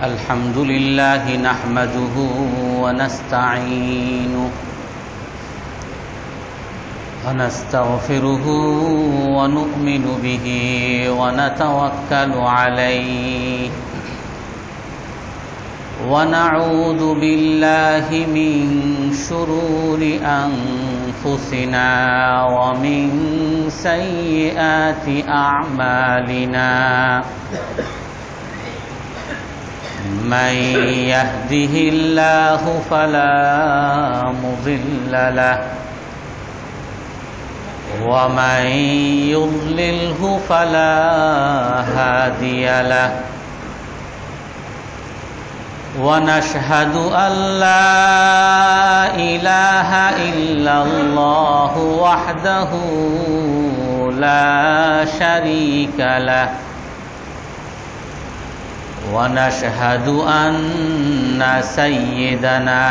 الحمد لله نحمده ونستعينه ونستغفره ونؤمن به ونتوكل عليه ونعوذ بالله من شرور أنفسنا ومن سيئات أعمالنا من يهده الله فلا مضل له ومن يضلله فلا هادي له ونشهد أن لا إله إلا الله وحده لا شريك له ونشهد أن سيدنا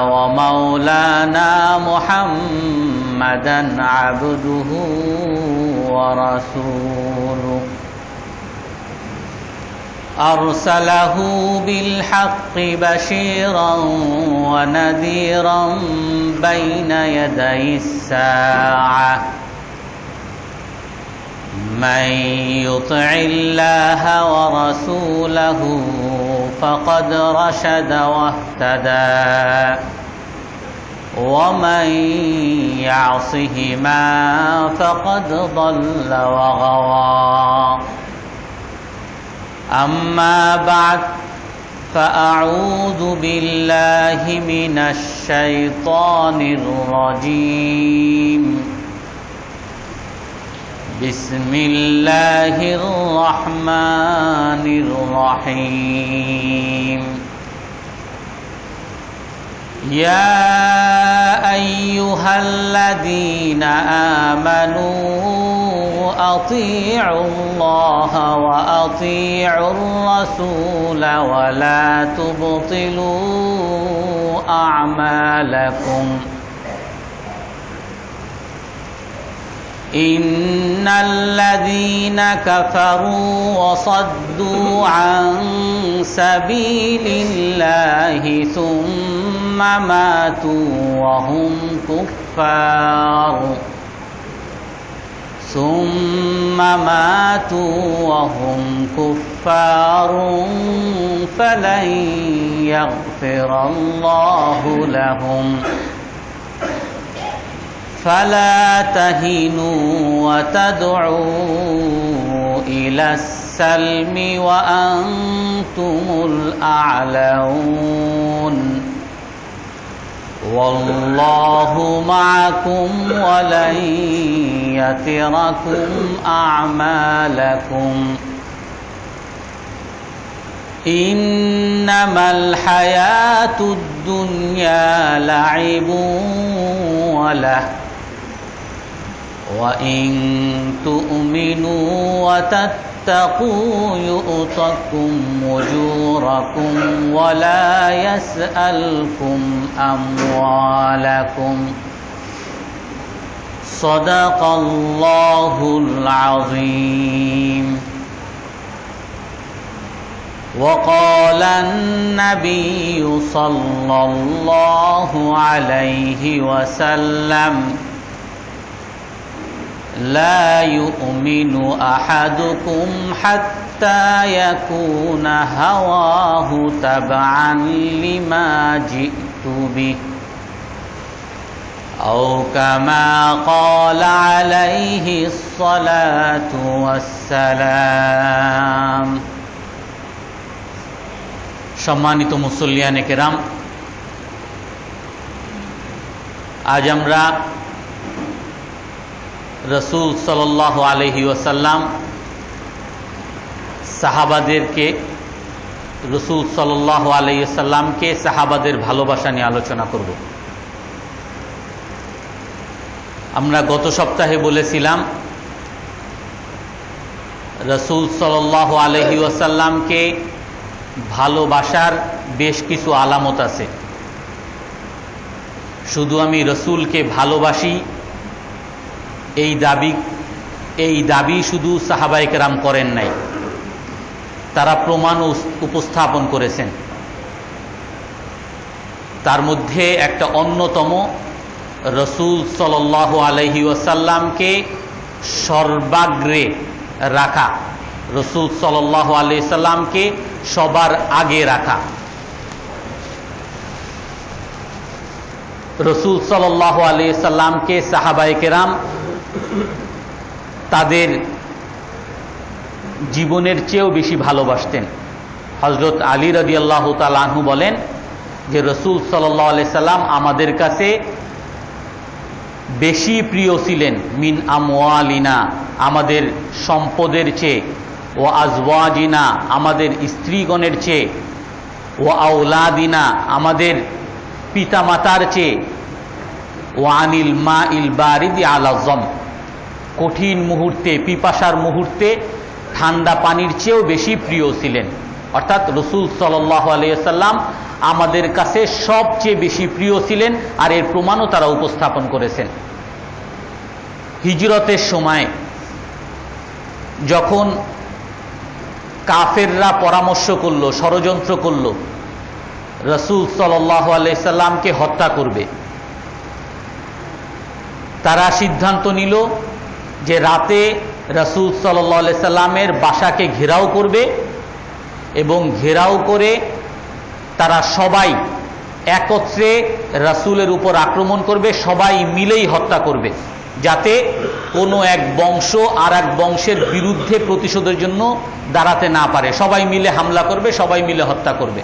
ومولانا محمدًا عبده ورسوله أرسله بالحق بشيرا ونذيرا بين يدي الساعة من يطع الله ورسوله فقد رشد واهتدى ومن يعصهما فقد ضل وغوى أما بعد فأعوذ بالله من الشيطان الرجيم بسم الله الرحمن الرحيم يا أيها الذين آمنوا أطيعوا الله وأطيعوا الرسول ولا تبطلوا أعمالكم إن الذين كفروا وصدوا عن سبيل الله ثم ماتوا وهم كفار فلن يغفر الله لهم فلا تهنوا وتدعوا إلى السلم وأنتم الأعلون والله معكم ولن يتركم أعمالكم إنما الحياة الدنيا لعب وله وإن تؤمنوا وتتقوا يؤتكم أجوركم ولا يسألكم أموالكم صدق الله العظيم وقال النبي صلى الله عليه وسلم لا يؤمن أحدكم حتى يكون هواه تبعا لما جئت به أو كما قال عليه الصلاة والسلام সম্মানিত মুসল্লিয়ানে কেরাম, আজ আমরা রসুল সাল্লাল্লাহু আলাইহি ওয়াসাল্লাম সাহাবাদেরকে রসুল সাল্লাল্লাহু আলাইহি ওয়াসাল্লামকে সাহাবাদের ভালোবাসা নিয়ে আলোচনা করব। আমরা গত সপ্তাহে বলেছিলাম রসুল সাল্লাল্লাহু আলাইহি ওয়াসাল্লামকে ভালোবাসার বেশ কিছু আলামত আছে। শুধু আমি রসুলকে ভালোবাসি এই দাবি এই দাবি শুধু সাহাবায়ে কেরাম করেন নাই, তারা প্রমাণ উপস্থাপন করেছেন। তার মধ্যে একটা অন্যতম, রসূল সাল্লাল্লাহু আলাইহি ওয়াসাল্লামকে সর্বাগ্রে রাখা, রসূল সাল্লাল্লাহু আলাইহি সাল্লামকে সবার আগে রাখা। রসূল সাল্লাল্লাহু আলাইহি সাল্লামকে সাহাবায়ে কেরাম তাদের জীবনের চেয়েও বেশি ভালোবাসতেন। হযরত আলী রাদিয়াল্লাহু তাআলা আনহু বলেন যে রসূল সাল্লাল্লাহু আলাইহি সাল্লাম আমাদের কাছে বেশি প্রিয় ছিলেন মিন আমওয়ালিনা, আমাদের সম্পদের চেয়ে, ও আজওয়াজিনা, আমাদের স্ত্রীগণের চেয়ে, ও আওলাদিনা, আমাদের পিতামাতার চেয়ে, ও আনিল মা ইল বারিদি আলা জম, কঠিন মুহূর্তে, পিপাসার মুহূর্তে ঠান্ডা পানির চেয়েও বেশি প্রিয় ছিলেন। অর্থাৎ রসূল সাল্লাল্লাহু আলাইহি সাল্লাম আমাদের কাছে সবচেয়ে বেশি প্রিয় ছিলেন, আর এর প্রমাণও তারা উপস্থাপন করেছেন। হিজরতের সময় যখন কাফেররা পরামর্শ করল, ষড়যন্ত্র করল রসূল সাল্লাল্লাহু আলাইহি সাল্লামকে হত্যা করবে, তারা সিদ্ধান্ত নিল যে রাতে রসূল সাল্লাল্লাহু আলাইহি সাল্লামের বাসাকে ঘেরাও করবে এবং ঘেরাও করে তারা সবাই একত্রে রাসূলের উপর আক্রমণ করবে, সবাই মিলেই হত্যা করবে, যাতে কোনো এক বংশ আর এক বংশের বিরুদ্ধে প্রতিশোধের জন্য দাঁড়াতে না পারে। সবাই মিলে হামলা করবে, সবাই মিলে হত্যা করবে।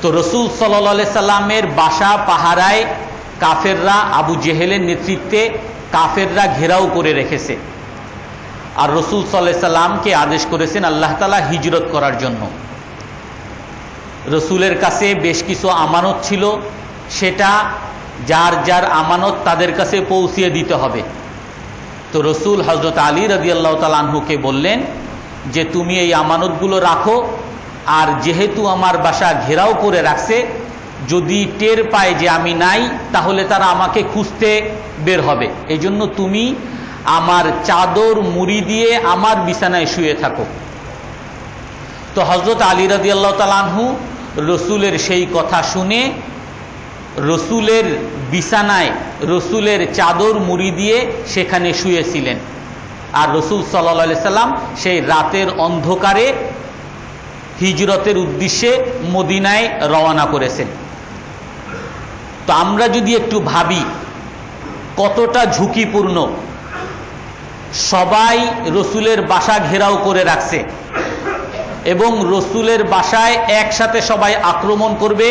তো রসূল সাল্লাল্লাহু আলাইহি সাল্লামের বাসা পাহারায় কাফেররা, আবু জেহেলের নেতৃত্বে কাফেররা ঘেরাও করে রেখেছে। আর রসূল সাল্লাল্লাহু আলাইহি সাল্লামকে আদেশ করেছেন আল্লাহ তাআলা হিজরত করার জন্য। রসূলের কাছে বেশ কিছু আমানত ছিল, সেটা যার যার আমানত তাদের কাছে পৌঁছিয়ে দিতে হবে। তো রসূল হযরত আলী রাদিয়াল্লাহু তাআলা আনহুকে বললেন যে তুমি এই আমানতগুলো রাখো, আর যেহেতু আমার বাসা ঘেরাও করে রাখছে, যদি টের পায় যে আমি নাই তাহলে তারা আমাকে খুঁজতে বের হবে, এই জন্য তুমি আমার চাদর মুড়ি দিয়ে আমার বিছানায় শুয়ে থাকো। তো হযরত আলী রাদিয়াল্লাহু তাআলা আনহু রসূলের সেই কথা শুনে রসূলের বিছানায় রসূলের চাদর মুড়ি দিয়ে সেখানে শুয়েছিলেন। আর রসূল সাল্লাল্লাহু আলাইহি সাল্লাম সেই রাতের অন্ধকারে হিজরতের উদ্দেশ্যে মদিনায় রওনা করেছেন। তো আমরা যদি একটু ভাবি কতটা ঝুঁকিপূর্ণ, সবাই রসূলের বাসা ঘেরাও করে রাখছে এবং রসূলের বাসায় একসাথে সবাই আক্রমণ করবে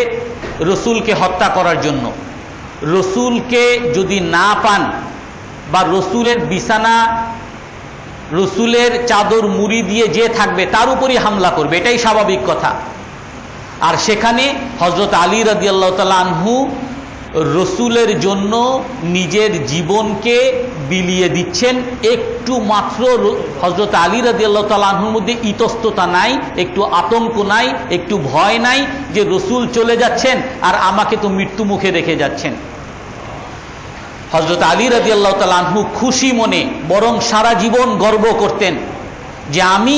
রসূলকে হত্যা করার জন্য। রসূলকে যদি না পান বা রসূলের বিছানা, রসূলের চাদর মুড়ি দিয়ে যে থাকবে তার উপরই হামলা করবে, এটাই স্বাভাবিক কথা। আর সেখানে হযরত আলী রাদিয়াল্লাহু তাআলা আনহু রসূলের জন্য নিজের জীবনকে বিলিয়ে দিচ্ছেন। একটু মাত্র হযরত আলী রাদিয়াল্লাহু তাআলা আনহুর মধ্যে ইতস্ততা নাই, একটু আতঙ্ক নাই, একটু ভয় নাই যে রসূল চলে যাচ্ছেন আর আমাকে তো মৃত্যু মুখে রেখে যাচ্ছেন। হযরত আলী রাদিয়াল্লাহু তাআলা আনহু খুশি মনে, বরং সারা জীবন গর্ব করতেন যে আমি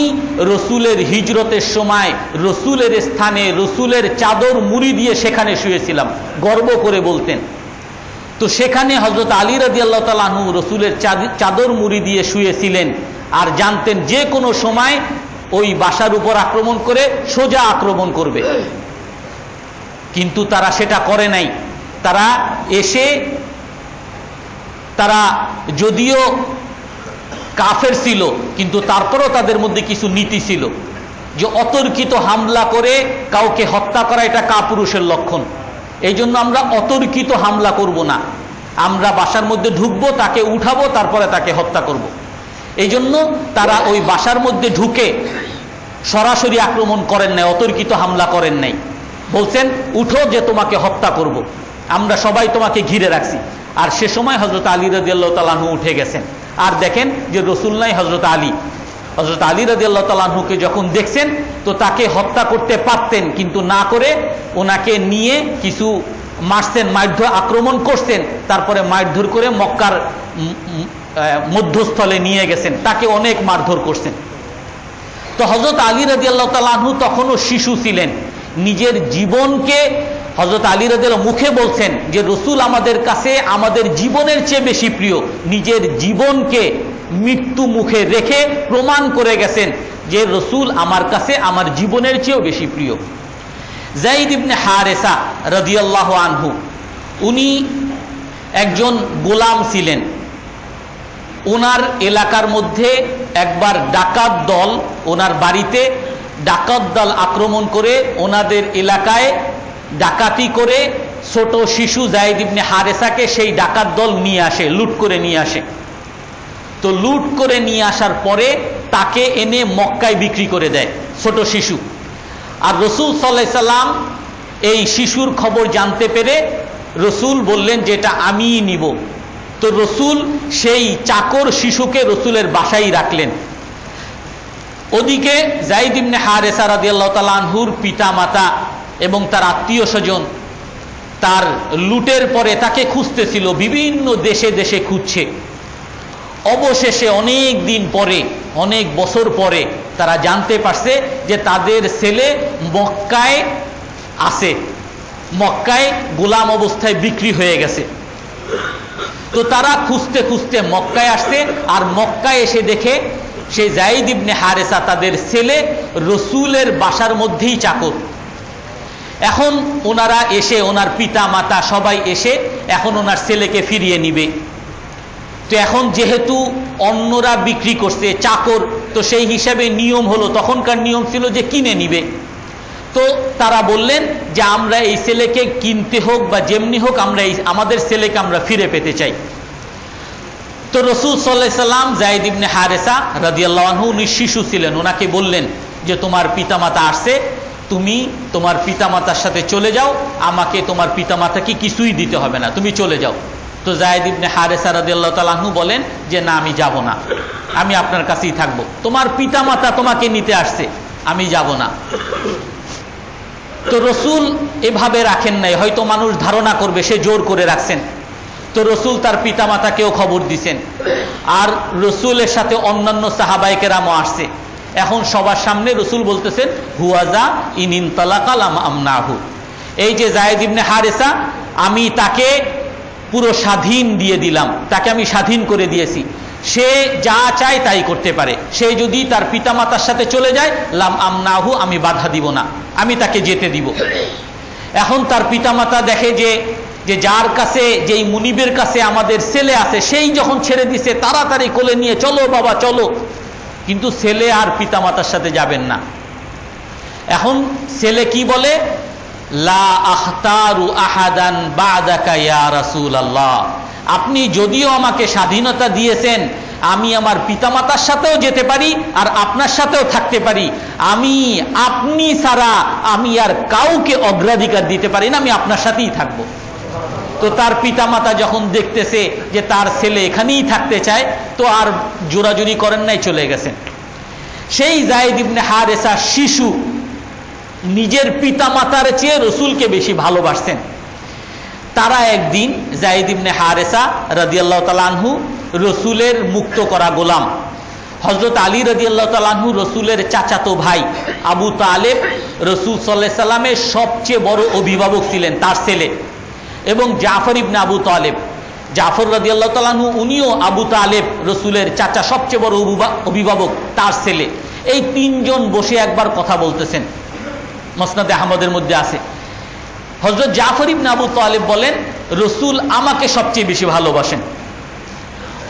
রসূলের হিজরতের সময় রসূলের স্থানে রসূলের চাদর মুড়ি দিয়ে সেখানে শুয়েছিলাম, গর্ব করে বলতেন। তো সেখানে হযরত আলী রাদিয়াল্লাহু তাআলা আনহু রসূলের চাদর মুড়ি দিয়ে শুয়েছিলেন, আর জানতেন যে কোনো সময় ওই বাসার উপর আক্রমণ করে সোজা আক্রমণ করবে। কিন্তু তারা সেটা করে নাই। তারা এসে, তারা যদিও কাফের ছিল কিন্তু তারপরও তাদের মধ্যে কিছু নীতি ছিল যে অতর্কিত হামলা করে কাউকে হত্যা করা এটা কাপুরুষের লক্ষণ। এই জন্য আমরা অতর্কিত হামলা করব না, আমরা বাসার মধ্যে ঢুকবো, তাকে উঠাবো, তারপরে তাকে হত্যা করব। এই জন্য তারা ওই বাসার মধ্যে ঢুকে সরাসরি আক্রমণ করেন নাই, অতর্কিত হামলা করেন নাই। বলছেন উঠো যে তোমাকে হত্যা করব, আমরা সবাই তোমাকে ঘিরে রাখছি। আর সে সময় হযরত আলী রাদিয়াল্লাহু তাআলা আনহু উঠে গেছেন, আর দেখেন যে রসূল নাই, হযরত আলী। হযরত আলী রাদিয়াল্লাহু তাআলা আনহুকে যখন দেখছেন তো তাকে হত্যা করতে পারতেন, কিন্তু না করে ওনাকে নিয়ে কিছু মারছেন, মারধর আক্রমণ করছেন, তারপরে মারধর করে মক্কার মধ্যস্থলে নিয়ে গেছেন, তাকে অনেক মারধর করছেন। তো হযরত আলী রাদিয়াল্লাহু তাআলা আনহু তখনও শিশু ছিলেন। নিজের জীবনকে হযরত আলী রাদিয়াল্লাহু মুখে বলছেন যে রসুল আমাদের কাছে আমাদের জীবনের চেয়ে বেশি প্রিয়। নিজের জীবনকে মৃত্যু মুখে রেখে প্রমাণ করে গেছেন যে রসুল আমার কাছে আমার জীবনের চেয়েও বেশি প্রিয়। যায়েদ ইবনে হারেসা রাদিয়াল্লাহু আনহু, উনি একজন গোলাম ছিলেন। ওনার এলাকার মধ্যে একবার ডাকাত দল, ওনার বাড়িতে ডাকাত দল আক্রমণ করে ওনাদের এলাকায় ডাকাতি করে ছোট শিশু যায়েদ ইবনে হারেসাকে সেই ডাকাত দল নিয়ে আসে, লুট করে নিয়ে আসে। তো লুট করে নিয়ে আসার পরে তাকে এনে মক্কায় বিক্রি করে দেয়, ছোট শিশু। আর রসুল সাল্লাল্লাহু আলাইহি সাল্লাম এই শিশুর খবর জানতে পেরে রসুল বললেন যে এটা আমিই নিব। তো রসুল সেই চাকর শিশুকে রসুলের বাসায় রাখলেন। ওদিকে যায়েদ ইবনে হারেসা রাদিয়াল্লাহু তাআলা আনহুর পিতা মাতা এবং তার আত্মীয় স্বজন তার লুটের পরে তাকে খুঁজতেছিল, বিভিন্ন দেশে দেশে খুঁজছে। অবশেষে অনেক দিন পরে, অনেক বছর পরে তারা জানতে পারছে যে তাদের ছেলে মক্কায় আছে, মক্কায় গোলাম অবস্থায় বিক্রি হয়ে গেছে। তো তারা খুঁজতে খুঁজতে মক্কায় আসছে, আর মক্কায় এসে দেখে সেই যায়েদ ইবনে হারেসা তাদের ছেলে রসুলের বাসার মধ্যেই চাকর। এখন ওনারা এসে, ওনার পিতা মাতা সবাই এসে এখন ওনার ছেলেকে ফিরিয়ে নিবে। তো এখন যেহেতু অন্যরা বিক্রি করছে চাকর, তো সেই হিসাবে নিয়ম হলো, তখনকার নিয়ম ছিল যে কিনে নিবে। তো তারা বললেন যে আমরা এই ছেলেকে কিনতে হোক বা যেমনি হোক আমরা আমাদের ছেলেকে আমরা ফিরে পেতে চাই। তো রসুল সাল্লাল্লাহু আলাইহি সাল্লাম যায়েদ ইবনে হারেসা রাদিয়াল্লাহু আনহু, উনি শিশু ছিলেন, ওনাকে বললেন যে তোমার পিতামাতা আসছে, তুমি তোমার পিতামাতার সাথে চলে যাও, আমাকে তোমার পিতামাতাকে কিছুই দিতে হবে না, তুমি চলে যাও। তো যায়েদ ইবনে হারেসা রাদিয়াল্লাহু তাআলা আনহু বলেন যে না, আমি যাব না, আমি আপনার কাছেই থাকবো, তোমার পিতামাতা তোমাকে নিতে আসছে, আমি যাব না। তো রসুল এভাবে রাখেন নাই, হয়তো মানুষ ধারণা করবে সে জোর করে রাখছেন। তো রসুল তার পিতামাতাকেও খবর দিছেন, আর রসুলের সাথে অন্যান্য সাহাবায়ে কেরামও আসছে। এখন সবার সামনে রসুল বলতেছেন হুয়াজা ইনিন তালাকালাম আমনাহু, এই যে যায়েদ ইবনে হারেসা, আমি তাকে পুরো স্বাধীন দিয়ে দিলাম, তাকে আমি স্বাধীন করে দিয়েছি, সে যা চায় তাই করতে পারে। সে যদি তার পিতামাতার সাথে চলে যায়, লাম আমনাহু, আমি বাধা দিব না, আমি তাকে যেতে দিব। এখন তার পিতামাতা দেখে যে যার কাছে, যেই মুনিবের কাছে আমাদের ছেলে আছে, সেই যখন ছেড়ে দিছে তাড়াতাড়ি কোলে নিয়ে চলো বাবা চলো, কিন্তু ছেলে আর পিতামাতার সাথে যাবেন না। এখন ছেলে কি বলে, লা আখতারু আহাদান বাদাকা ইয়া রাসূলুল্লাহ, আপনি যদিও আমাকে স্বাধীনতা দিয়েছেন, আমি আমার পিতামাতার সাথেও যেতে পারি আর আপনার সাথেও থাকতে পারি, আমি আপনি ছাড়া আমি আর কাউকে অগ্রাধিকার দিতে পারি না, আমি আপনার সাথেই থাকবো। তো তার পিতামাতা যখন দেখতেছে যে তার ছেলে এখানেই থাকতে চায়, তো আর জোরাজুরি করেন নাই, চলে গেছেন। সেই যায়েদ ইবনে হারেসা শিশু নিজের পিতামাতার চেয়ে রসুলকে বেশি ভালোবাসতেন। তারা একদিন যায়েদ ইবনে হারেসা রাদিয়াল্লাহু তাআলা আনহু রসুলের মুক্ত করা গোলাম, হযরত আলী রাদিয়াল্লাহু তাআলা আনহু রসুলের চাচাতো ভাই আবু তালেব, রসুল সাল্লাল্লাহু আলাইহি সাল্লামের সবচেয়ে বড় অভিভাবক ছিলেন তার ছেলে, এবং জাফর ইবনে আবু তালেব, জাফর রাদিয়াল্লাহু তাআলা আনহু উনিও আবু তালেব রসুলের চাচা, সবচেয়ে বড় অভিভাবক তার ছেলে। এই তিনজন বসে একবার কথা বলতেছেন, মুসনাদে আহমদের মধ্যে আছে। হযরত জাফর ইবনে আবু তালেব বলেন রসুল আমাকে সবচেয়ে বেশি ভালোবাসেন।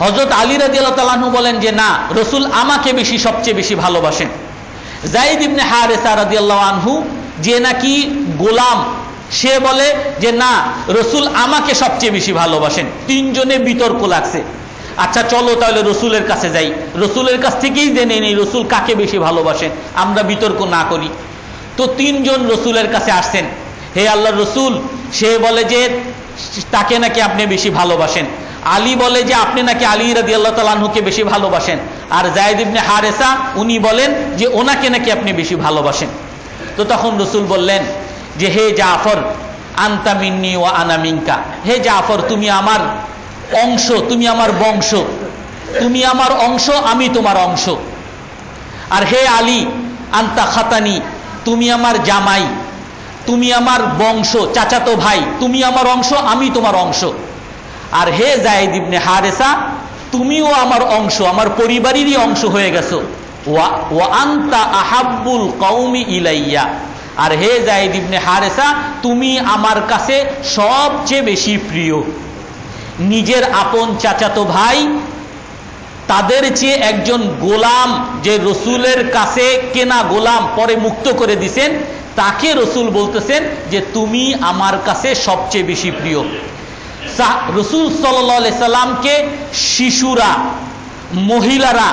হযরত আলী রাদিয়াল্লাহু তাআলা আনহু বলেন যে না, রসুল আমাকে সবচেয়ে বেশি ভালোবাসেন। যায়েদ ইবনে হারেসা রাদিয়াল্লাহু আনহু, যে নাকি গোলাম, সে বলে যে না, রসুল আমাকে সবচেয়ে বেশি ভালোবাসেন। তিনজনে বিতর্ক লাগছে। আচ্ছা চলো তাহলে রসুলের কাছে যাই, রসুলের কাছ থেকেই জেনে নেই রসুল কাকে বেশি ভালোবাসেন, আমরা বিতর্ক না করি। তো তিনজন রসুলের কাছে আসছেন, হে আল্লাহর রসুল, সে বলে যে তাকে নাকি আপনি বেশি ভালোবাসেন, আলী বলে যে আপনি নাকি আলী রাদিয়াল্লাহু তাআলা আনহুকে বেশি ভালোবাসেন, আর যায়েদ ইবনে হারেসা উনি বলেন যে ওনাকে নাকি আপনি বেশি ভালোবাসেন। তো তখন রসুল বললেন যে হে জাফর, আনতা মিন্নি ওয়া আনা মিনকা, হে জাফর তুমি আমার অংশ, তুমি আমার বংশ, তুমি আমার অংশ, আমি তোমার অংশ। আর হে আলী, আন্তা খাতানি, তুমি আমার জামাই, তুমি আমার বংশ, চাচাতো ভাই, তুমি আমার অংশ, আমি তোমার অংশ। আর হে যায়েদ ইবনে হারেসা, তুমিও আমার অংশ, আমার পরিবারেরই অংশ হয়ে গেছো। ওয়া আনতা আহাব্বুল কওমি ইলাইয়া, আর হে যায়েদ ইবনে হারেসা, তুমি আমার কাছে সবচেয়ে বেশি প্রিয়। নিজের আপন চাচাতো ভাই, তাদের চেয়ে একজন গোলাম, যে রসুলের কাছে কেনা গোলাম, পরে মুক্ত করে দিছেন, তাকে রসুল বলতেছেন যে তুমি আমার কাছে সবচেয়ে বেশি প্রিয়। রসুল সাল্লাল্লাহু আলাইহি সাল্লামকে শিশুরা, মহিলারা,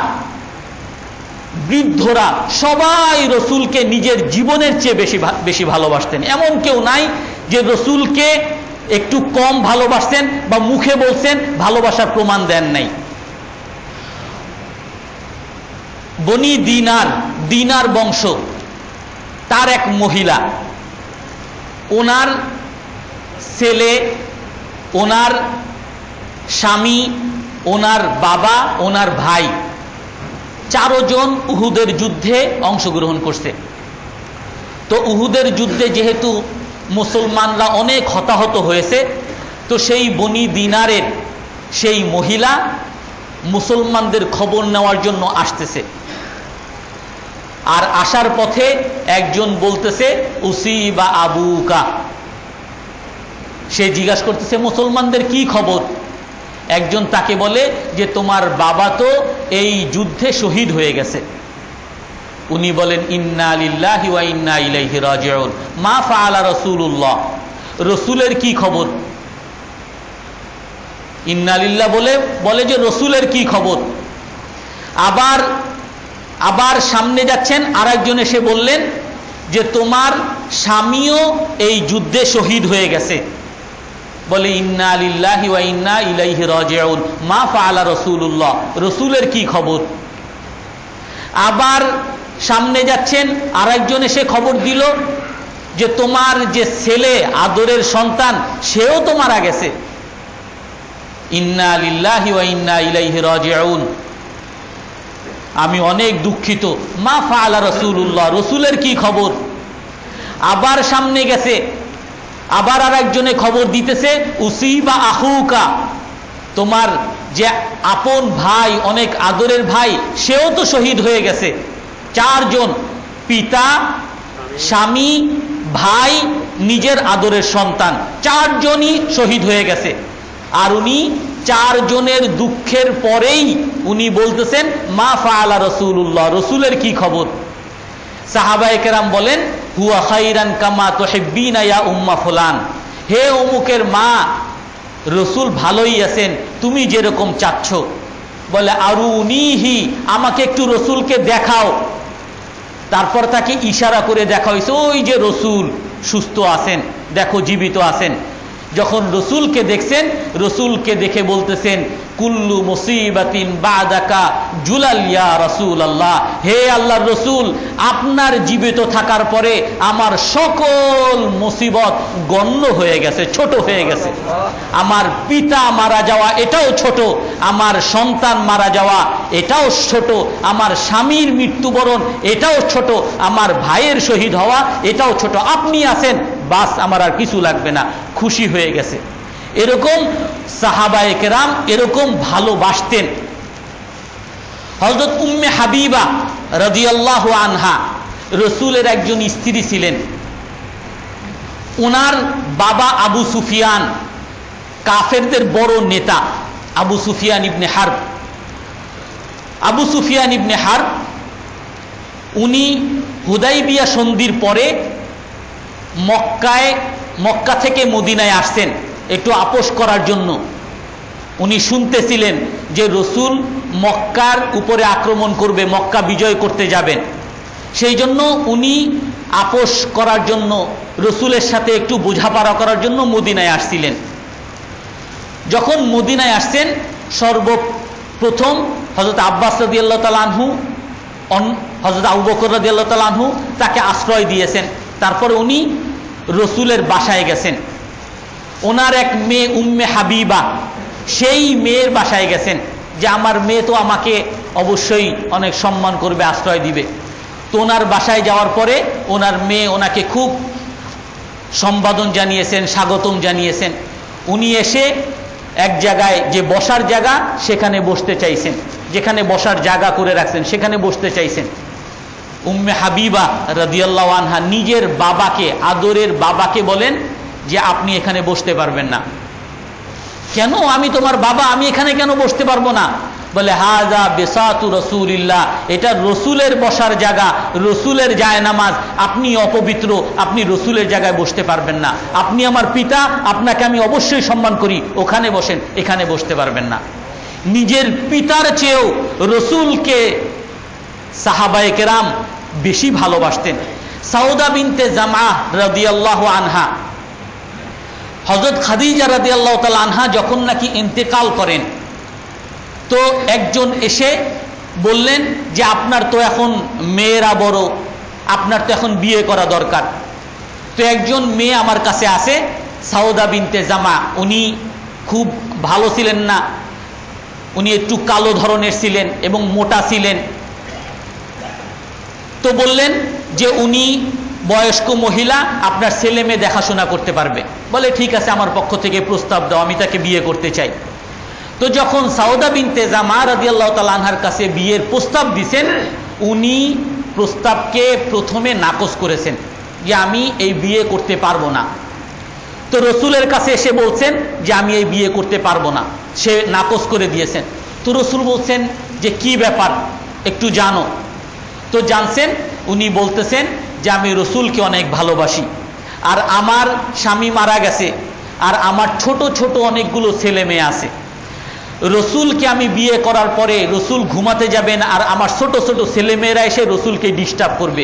বৃদ্ধরা সবাই রসুলকে নিজের জীবনের চেয়ে বেশি ভালোবাসতেন। এমন কেউ নাই যে রসুলকে একটু কম ভালোবাসতেন বা মুখে বলছেন, ভালোবাসার প্রমাণ দেন নাই। বনি দিনার বংশ, তার এক মহিলা, ওনার ছেলে, ওনার স্বামী, ওনার বাবা, ওনার ভাই, 4 জন উহুদের যুদ্ধে অংশগ্রহণ করছে। তো উহুদের যুদ্ধে যেহেতু মুসলমানরা অনেক হতাহত হয়েছে, তো সেই বনি দিনারের সেই মহিলা মুসলমানদের খবর নেওয়ার জন্য আসতেছে। আর আসার পথে একজন বলতেছে উসিবা আবুকা, সে জিজ্ঞাসা করতেছে মুসলমানদের কি খবর। একজন তাকে বলে যে তোমার বাবা তো এই যুদ্ধে শহীদ হয়ে গেছে। উনি বলেন ইন্না লিল্লাহি ওয়া ইন্না ইলাইহি রাজিউন, মা ফাআলা রাসূলুল্লাহ, রসুলের কি খবর। ইন্না লিল্লাহ বলে যে রসুলের কি খবর। আবার সামনে যাচ্ছেন, আর একজন এসে বললেন যে তোমার স্বামীও এই যুদ্ধে শহীদ হয়ে গেছে। বলে ইন্না লিল্লাহি ওয়া ইন্না ইলাইহি রাজিউন, মা ফাআলা রাসূলুল্লাহ, রসুলের কি খবর। আবার সামনে যাচ্ছেন, আর একজন এসে খবর দিল যে তোমার যে ছেলে, আদরের সন্তান, সেও তো মারা গেছে। ইন্না লিল্লাহি ওয়া ইন্না ইলাইহি রাজিউন, আমি অনেক দুঃখিত। মা ফাআলা রাসূলুল্লাহ, রসুলের কি খবর। আবার সামনে গেছে, আবার আর একজনে খবর দিতেছে উসিবা আখুকা, তোমার যে আপন ভাই, অনেক আদরের ভাই, সেও তো শহীদ হয়ে গেছে। 4 জন, পিতা, স্বামী, ভাই, নিজের আদরের সন্তান, 4 জনই শহীদ হয়ে গেছে। আর উনি 4 জনের দুঃখের পরেই উনি বলতেছেন মা ফাআলা রাসূলুল্লাহ, রসুলের কি খবর। সাহাবায়ে কেরাম বলেন হুয়া খাইরান কামা তুহিব্বিনা ইয়া উম্মা ফুলান, হে অমুকের মা, রসুল ভালোই আছেন, তুমি যেরকম চাচ্ছ। বলে আরুনিহি, আমাকে একটু রসুলকে দেখাও। তারপর তাকে ইশারা করে দেখা হয়েছে, ওই যে রসুল সুস্থ আছেন, দেখো জীবিত আছেন। যখন রসুলকে দেখছেন, রসুলকে দেখে বলতেছেন কুল্লু মুসিবাতিন বাদাকা জুলাল ইয়া রাসূলুল্লাহ, হে আল্লাহর রসুল, আপনার জীবিত থাকার পরে আমার সকল মুসিবত গণ্য হয়ে গেছে, ছোট হয়ে গেছে। আমার পিতা মারা যাওয়া এটাও ছোট, আমার সন্তান মারা যাওয়া এটাও ছোট, আমার স্বামীর মৃত্যুবরণ এটাও ছোট, আমার ভাইয়ের শহীদ হওয়া এটাও ছোট। আপনি আছেন, বাস, আমার আর কিছু লাগবে না, খুশি হয়ে গেছে। এরকম সাহাবায়ে কেরাম এরকম ভালোবাসতেন। হযরত উম্মে হাবিবা রাদিয়াল্লাহু আনহা রসুলের একজন স্ত্রী ছিলেন। ওনার বাবা আবু সুফিয়ান, কাফেরদের বড় নেতা, আবু সুফিয়ান ইবনে হারব। আবু সুফিয়ান ইবনে হারব উনি হুদাইবিয়া সন্ধির পরে মক্কা থেকে মদিনায় আসছেন একটু আপোষ করার জন্য। উনি শুনতেছিলেন যে রসুল মক্কার উপরে আক্রমণ করবে, মক্কা বিজয় করতে যাবেন। সেই জন্য উনি আপোষ করার জন্য, রসুলের সাথে একটু বোঝাপড়া করার জন্য মদিনায় আসছিলেন। যখন মদিনায় আসছেন, সর্বপ্রথম হযরত আব্বাস রাদিয়াল্লাহু তাআলা আনহু, হযরত আবু বকর রাদিয়াল্লাহু তাআলা আনহু তাকে আশ্রয় দিয়েছেন। তারপর উনি রসুলের বাসায় গেছেন। ওনার এক মেয়ে উম্মে হাবিবা, সেই মেয়ের বাসায় গেছেন। যে আমার মেয়ে তো আমাকে অবশ্যই অনেক সম্মান করবে, আশ্রয় দিবে। তো ওনার বাসায় যাওয়ার পরে ওনার মেয়ে ওনাকে খুব সম্বোধন জানিয়েছেন, স্বাগতম জানিয়েছেন। উনি এসে এক জায়গায় যে বসার জায়গা সেখানে বসতে চাইছেন, যেখানে বসার জায়গা করে রাখছেন সেখানে বসতে চাইছেন। উম্মে হাবিবা রাদিয়াল্লাহু আনহা নিজের বাবাকে, আদরের বাবাকে বলেন যে আপনি এখানে বসতে পারবেন না। কেন? আমি তোমার বাবা, আমি এখানে কেন বসতে পারবো না? বলে হাযা বিসাতু রাসূলিল্লাহ, এটা রসুলের বসার জায়গা, রসুলের জায়নামাজ, আপনি অপবিত্র, আপনি রসুলের জায়গায় বসতে পারবেন না। আপনি আমার পিতা, আপনাকে আমি অবশ্যই সম্মান করি, ওখানে বসেন, এখানে বসতে পারবেন না। নিজের পিতার চেয়েও রসুলকে সাহাবায়ে কেরাম বেশি ভালোবাসতেন। সাউদা বিনতে জামআহ রাদিয়াল্লাহু আনহা, হযরত খাদিজা রাদিয়াল্লাহু তাআলা আনহা যখন নাকি ইন্তেকাল করেন, তো একজন এসে বললেন যে আপনার তো এখন মেয়েরা বড়, আপনার তো এখন বিয়ে করা দরকার। তো একজন মেয়ে আমার কাছে আসে, সাউদা বিনতে জামা, উনি খুব ভালো ছিলেন না, উনি একটু কালো ধরনের ছিলেন এবং মোটা ছিলেন। তো বললেন যে উনি বয়স্ক মহিলা, আপনার ছেলে মেয়ে দেখাশোনা করতে পারবে। বলে ঠিক আছে, আমার পক্ষ থেকে প্রস্তাব দাও, আমি তাকে বিয়ে করতে চাই। তো যখন সাউদা বিনতে জামা রাদিয়াল্লাহু তাআলা আনহার কাছে বিয়ের প্রস্তাব দিয়েছেন, উনি প্রস্তাবকে প্রথমে নাকচ করেছেন যে আমি এই বিয়ে করতে পারবো না। তো রসুলের কাছে এসে বলছেন যে আমি এই বিয়ে করতে পারবো না, সে নাকচ করে দিয়েছেন। তো রসুল বলছেন যে কি ব্যাপার, একটু জানো। তো জানছেন, উনি বলতেছেন যে আমি রসুলকে অনেক ভালোবাসি, আর আমার স্বামী মারা গেছে, আর আমার ছোট ছোট অনেকগুলো ছেলে মেয়ে আছে। রসুলকে আমি বিয়ে করার পরে রসুল ঘুমাতে যাবেন, আর আমার ছোট ছোট ছেলেমেয়েরা এসে রসুলকে ডিস্টার্ব করবে,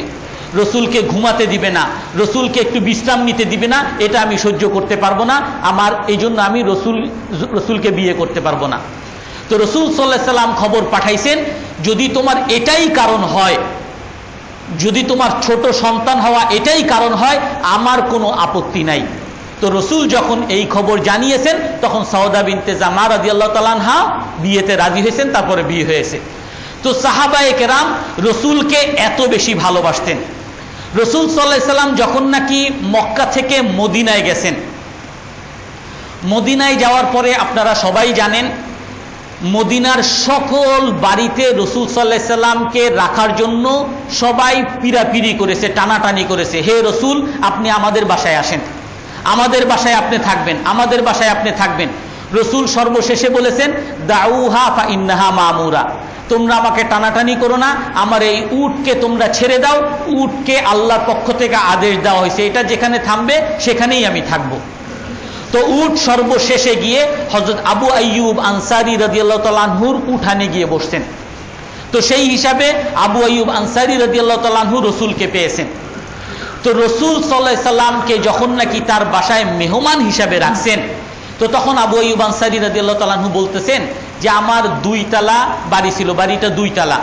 রসুলকে ঘুমাতে দিবে না, রসুলকে একটু বিশ্রাম নিতে দিবে না, এটা আমি সহ্য করতে পারবো না। আমার এই জন্য আমি রসুলকে বিয়ে করতে পারবো না। তো রসুল সাল্লাল্লাহু আলাইহি সাল্লাম খবর পাঠাইছেন, যদি তোমার এটাই কারণ হয়, যদি তোমার ছোট সন্তান হওয়া এটাই কারণ হয়, আমার কোনো আপত্তি নাই। তো রসুল যখন এই খবর জানিয়েছেন, তখন সাউদা বিনতে জামা রাদিয়াল্লাহু তাআলা আনহা বিয়েতে রাজি হয়েছেন, তারপরে বিয়ে হয়েছে। তো সাহাবায়ে কেরাম রসুলকে এত বেশি ভালোবাসতেন। রসুল সাল্লাল্লাহু আলাইহি সাল্লাম যখন নাকি মক্কা থেকে মদিনায় গেছেন, মদিনায় যাওয়ার পরে আপনারা সবাই জানেন, মদিনার সকল বাড়িতে রসুল সাল্লাল্লাহু আলাইহি সাল্লামকে রাখার জন্য সবাই পিরাপিরি করেছে, টানাটানি করেছে, হে রসুল আপনি আমাদের বাসায় আসেন, আমাদের বাসায় আপনি থাকবেন, আমাদের বাসায় আপনি থাকবেন। রসুল সর্বশেষে বলেছেন দাউহা ফা ইন্নাহা মামুরা, তোমরা আমাকে টানাটানি করো না, আমার এই উটকে তোমরা ছেড়ে দাও, উটকে আল্লাহর পক্ষ থেকে আদেশ দেওয়া হয়েছে, এটা যেখানে থামবে সেখানেই আমি থাকবো। তো উট সর্বশেষে গিয়ে হযরত আবু আইয়ুব আনসারী রাদিয়াল্লাহু তাআলা আনহুর উঠানে গিয়ে বসছেন। তো সেই হিসাবে আবু আইয়ুব আনসারী রাদিয়াল্লাহু তাআলা আনহু রসুলকে পেয়েছেন। তো রসুল সাল্লাল্লাহু আলাইহি সাল্লামকে যখন নাকি তার বাসায় মেহমান হিসাবে রাখছেন, তো তখন আবু আইয়ুব আনসারী রাদিয়াল্লাহু তাআলা আনহু বলতেছেন যে আমার 2 তলা বাড়ি ছিল, বাড়িটা 2 তলা।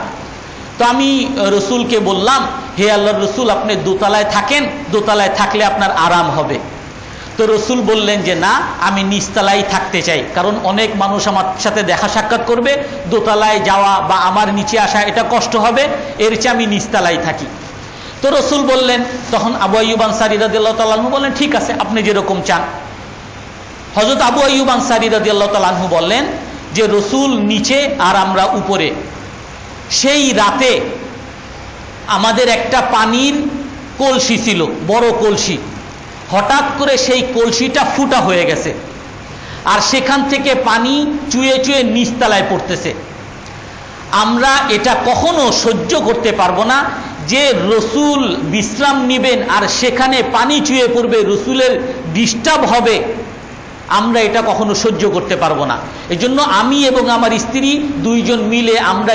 তো আমি রসুলকে বললাম, হে আল্লাহর রসুল আপনি 2 তলায় থাকেন, 2 তলায় থাকলে আপনার আরাম হবে। তো রসুল বললেন যে না, আমি নিচতলায় থাকতে চাই, কারণ অনেক মানুষ আমার সাথে দেখা সাক্ষাৎ করবে, 2 তলায় যাওয়া বা আমার নিচে আসা এটা কষ্ট হবে, এর চেয়ে আমি নিচতলায় থাকি। তো রসুল বললেন, তখন আবু আইয়ুব আনসারী রাদিয়াল্লাহু তাআলা আনহু বললেন ঠিক আছে, আপনি যেরকম চান। হযরত আবু আইয়ুব আনসারী রাদিয়াল্লাহু তাআলা আনহু বললেন যে রসুল নিচে আর আমরা উপরে। সেই রাতে আমাদের একটা পানির কলসি ছিল, বড় কলসি, হঠাৎ করে সেই কলসিটা ফুটা হয়ে গেছে, আর সেখান থেকে পানি চুয়ে চুয়ে নিচতলায় পড়তেছে। আমরা এটা কখনো সহ্য করতে পারবো না যে রসুল বিশ্রাম নিবেন আর সেখানে পানি চুয়ে পড়বে, রসুলের ডিস্টার্ব হবে, আমরা এটা কখনো সহ্য করতে পারবো না। এই জন্য আমি এবং আমার স্ত্রী 2 জন মিলে আমরা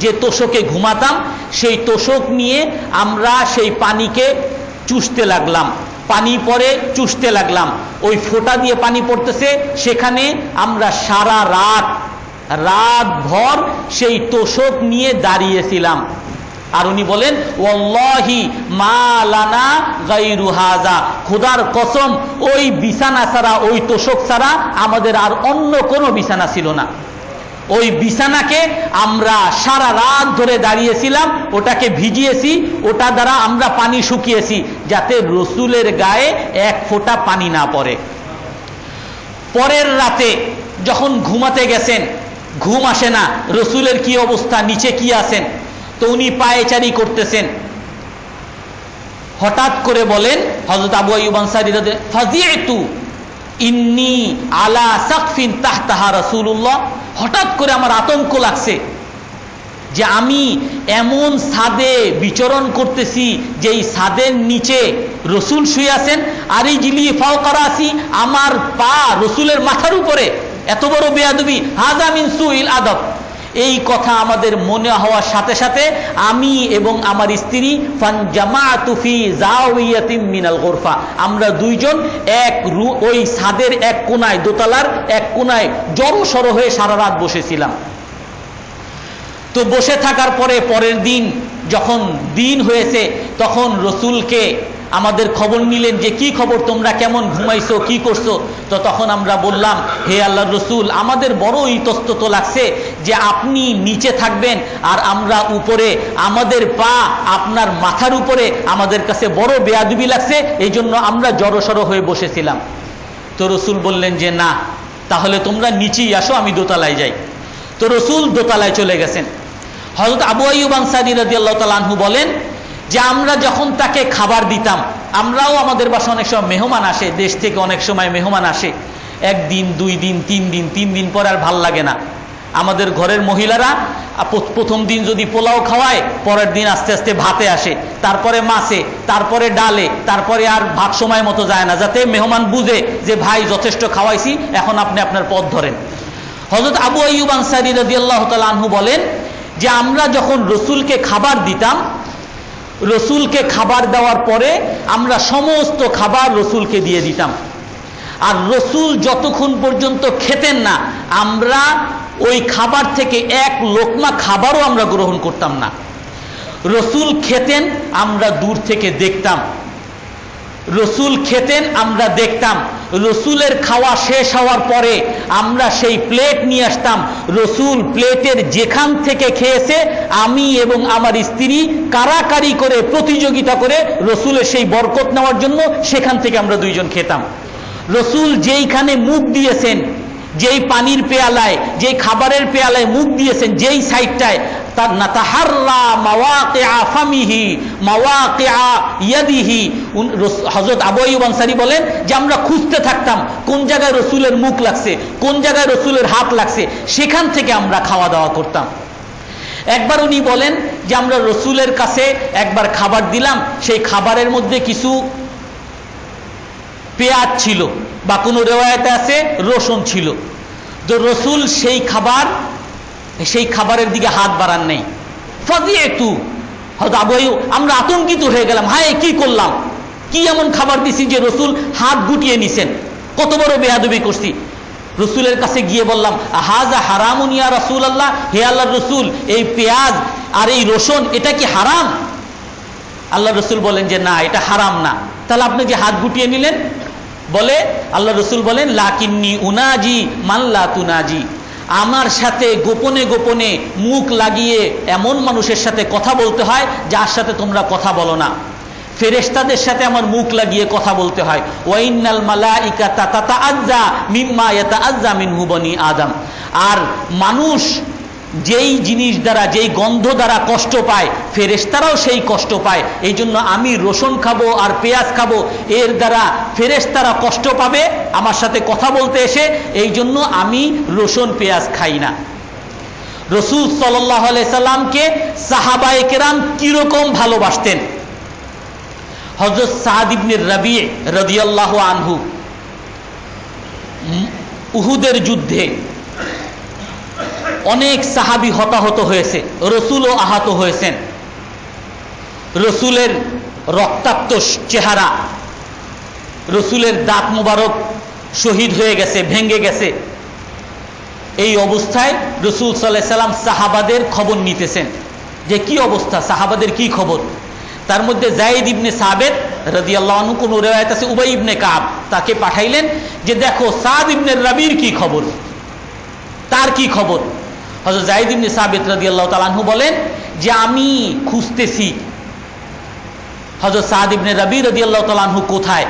যে তোষকে ঘুমাতাম, সেই তোষক নিয়ে আমরা সেই পানিকে চুষতে লাগলাম, পানি পরে চুষতে লাগলাম, ওই ফোঁটা দিয়ে পানি পড়তেছে, সেখানে আমরা সারা রাত ভর সেই তোষক নিয়ে দাঁড়িয়েছিলাম। আর উনি বলেন ওয়াল্লাহি মা লানা গায়রু হাযা, খোদার কসম ওই বিছানা ছাড়া, ওই তোষক ছাড়া আমাদের আর অন্য কোনো বিছানা ছিল না। ওই বিছানাকে আমরা সারা রাত ধরে দাঁড়িয়েছিলাম, ওটাকে ভিজিয়েছি, ওটা দ্বারা আমরা পানি শুকিয়েছি যাতে রসুলের গায়ে এক ফোঁটা পানি না পড়ে। পরের রাতে যখন ঘুমাতে গেছেন, ঘুম আসে না, রসুলের কি অবস্থা, নিচে কি আছেন, তো উনি পায়চারি করতেছেন। হঠাৎ করে বলেন হযরত আবু আইয়ুব আনসারী রাদিয়াল্লাহু, ফাজিআতু ইন্নী আলা সাকফিন তাহতাহা রাসূলুল্লাহ, হঠাৎ করে আমার আতঙ্ক লাগছে যে আমি এমন ছাদে বিচরণ করতেছি যেই ছাদের নিচে রসুল শুয়ে আছেন, আর এই জিলি ফাওকা রাসি, আমার পা রসুলের মাথার উপরে, এত বড় বেয়াদবি, হাযা মিন সুইল আদব। এই কথা আমাদের মনে হওয়ার সাথে সাথে আমি এবং আমার স্ত্রী ফানজামাতু ফি জাওয়াতিম মিনাল গুরফা, আমরা দুইজন ওই ছাদের এক কোনায়, দোতলার এক কোনায় জড়সড় হয়ে সারা রাত বসেছিলাম। তো বসে থাকার পরে পরের দিন যখন দিন হয়েছে তখন রসুলকে আমাদের খবর নিলেন যে কি খবর, তোমরা কেমন ঘুমাইছো, কি করছো। তো তখন আমরা বললাম, হে আল্লাহর রসুল, আমাদের বড় ইতস্তত লাগছে যে আপনি নিচে থাকবেন আর আমরা উপরে, আমাদের পা আপনার মাথার উপরে, আমাদের কাছে বড় বেয়াদবি লাগছে, এই জন্য আমরা জড়সড় হয়ে বসেছিলাম। তো রসুল বললেন যে না, তাহলে তোমরা নিচেই আসো, আমি দোতলায় যাই। তো রসুল দোতলায় চলে গেছেন। হযরত আবু আইয়ুব আনসারী রাদিয়াল্লাহু তাআলা আনহু বলেন যে আমরা যখন তাকে খাবার দিতাম, আমরাও, আমাদের বাসায় অনেক সময় মেহমান আসে, দেশ থেকে অনেক সময় মেহমান আসে, একদিন, 2 দিন, 3 দিন, 3 দিন পরে আর ভাল লাগে না। আমাদের ঘরের মহিলারা প্রথম দিন যদি পোলাও খাওয়ায়, পরের দিন আস্তে আস্তে ভাতে আসে, তারপরে মাছে, তারপরে ডালে, তারপরে আর ভাত সময় মতো যায় না, যাতে মেহমান বুঝে যে ভাই যথেষ্ট খাওয়াইছি, এখন আপনি আপনার পথ ধরেন। হযরত আবু আইয়ুব আনসারী রাদিয়াল্লাহু তাআলা আনহু বলেন যে আমরা যখন রসুলকে খাবার দিতাম, রসুলকে খাবার দেওয়ার পরে আমরা সমস্ত খাবার রসুলকে দিয়ে দিতাম, আর রসুল যতক্ষণ পর্যন্ত খেতেন না আমরা ওই খাবার থেকে এক লোকমা খাবারও আমরা গ্রহণ করতাম না। রসুল খেতেন, আমরা দূর থেকে দেখতাম, রসুল খেতেন, আমরা দেখতাম। রসুলের খাওয়া শেষ হওয়ার পরে আমরা সেই প্লেট নিয়ে আসতাম, রসুল প্লেটের যেখান থেকে খেয়েছে আমি এবং আমার স্ত্রী কারাকারি করে, প্রতিযোগিতা করে রসুলের সেই বরকত নেওয়ার জন্য সেখান থেকে আমরা দুইজন খেতাম। রসুল যেইখানে মুখ দিয়েছেন, যেই পানির পেয়ালায়, যেই খাবারের পেয়ালায় মুখ দিয়েছেন, যেই সাইডটায়, তার নাতাহাররা মাওয়াকিআ ফামিহি মাওয়াকিআ ইয়াদিহি, হযরত আবু আইয়ুব আনসারী বলেন যে আমরা খুঁজতে থাকতাম কোন জায়গায় রসুলের মুখ লাগছে, কোন জায়গায় রসুলের হাত লাগছে, সেখান থেকে আমরা খাওয়া দাওয়া করতাম। একবার উনি বলেন যে আমরা রসুলের কাছে একবার খাবার দিলাম, সেই খাবারের মধ্যে কিছু পেঁয়াজ ছিল, বা কোনো রিওয়ায়াতে আছে রসুন ছিল। তো রসুল সেই খাবারের দিকে হাত বাড়ান নেই। ফাজিআতু, হযরত আবু আইয়ুব, আমরা আতঙ্কিত হয়ে গেলাম, হায় কি করলাম, কি এমন খাবার দিছি যে রসুল হাত গুটিয়ে নিছেন, কত বড় বেয়াদবি করছি। রসুলের কাছে গিয়ে বললাম, হাযা হারামুন ইয়া রাসূলুল্লাহ, হে আল্লাহর রসুল, এই পেঁয়াজ আর এই রসুন এটা কি হারাম? আল্লাহ রসুল বলেন যে না, এটা হারাম না। তাহলে আপনি যে হাত গুটিয়ে নিলেন? বলে আল্লাহ রসুল বলেন, লাকিন্নি উনাজি মান লা তুনাজি, আমার সাথে গোপনে গোপনে মুখ লাগিয়ে এমন মানুষের সাথে কথা বলতে হয় যার সাথে তোমরা কথা বলো না। ফেরেশতাদের সাথে আমার মুখ লাগিয়ে কথা বলতে হয়। ওয়াইন্নাল মালাইকাতা তাতাআজ্জা মিম্মা ইয়াতাআজ্জা মিনহু বনি আদম, আর মানুষ যেই জিনিস দ্বারা, যেই গন্ধ দ্বারা কষ্ট পায়, ফেরেশতারাও সেই কষ্ট পায়। এই জন্য আমি রসুন খাবো আর পেঁয়াজ খাবো, এর দ্বারা ফেরেশতারা কষ্ট পাবে আমার সাথে কথা বলতে এসে, এই জন্য আমি রসুন পেঁয়াজ খাই না। রসূল সাল্লাল্লাহু আলাইহি সাল্লামকে সাহাবায়ে কেরাম কিরকম ভালোবাসতেন। হযরত সাদ ইবনে রাবি রাদিয়াল্লাহু আনহু উহুদের যুদ্ধে অনেক সাহাবী হতাহত হয়েছে, রসুলও আহত হয়েছেন। রসুলের রক্তাক্ত চেহারা, রসুলের দাঁত মুবারক শহীদ হয়ে গেছে, ভেঙে গেছে। এই অবস্থায় রসুল সাল্লাল্লাহু আলাইহি সাল্লাম সাহাবাদের খবর নিতেছেন যে কি অবস্থা, সাহাবাদের কি খবর। তার মধ্যে যায়েদ ইবনে সাবিত রাদিয়াল্লাহু আনহু, কোন রিওয়ায়াত আছে উবাই ইবনে কাব, তাকে পাঠাইলেন যে দেখো সাদ ইবনে রাবির কি খবর, তার কি খবর। হযরত যায়েদ ইবনে সাবিত রাদিয়াল্লাহু তাআলা আনহু বলেন যে আমি খুঁজতেছি হযরত সাদ ইবনে রাবি রাদিয়াল্লাহু তাআলা আনহু কোথায়।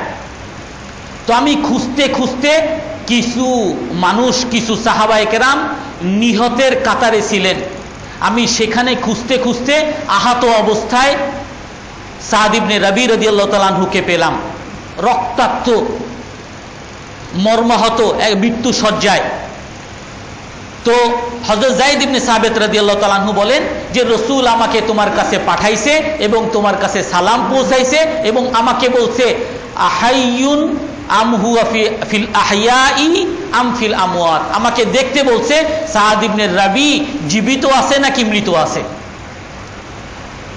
তো আমি খুঁজতে খুঁজতে কিছু মানুষ, কিছু সাহাবায়ে কেরাম নিহতের কাতারে ছিলেন। আমি সেখানে খুঁজতে খুঁজতে আহত অবস্থায় সাদ ইবনে রাবি রাদিয়াল্লাহু তাআলা আনহুকে পেলাম, রক্তাক্ত মর্মাহত এক মৃত্যু শয্যায়। তো হযরত যায়েদ ইবনে সাবিত রাদিয়াল্লাহু তাআলা আনহু বলেন যে রাসূল আমাকে তোমার কাছে পাঠাইছে এবং তোমার কাছে সালাম পৌঁছাইছে এবং আমাকে বলছে আহাইয়ুন আম হুয়া ফিল আহয়াই আম ফিল আমওয়াত, আমাকে দেখতে বলছে সাদ ইবনে রাবি জীবিত আছে নাকি মৃত আছে।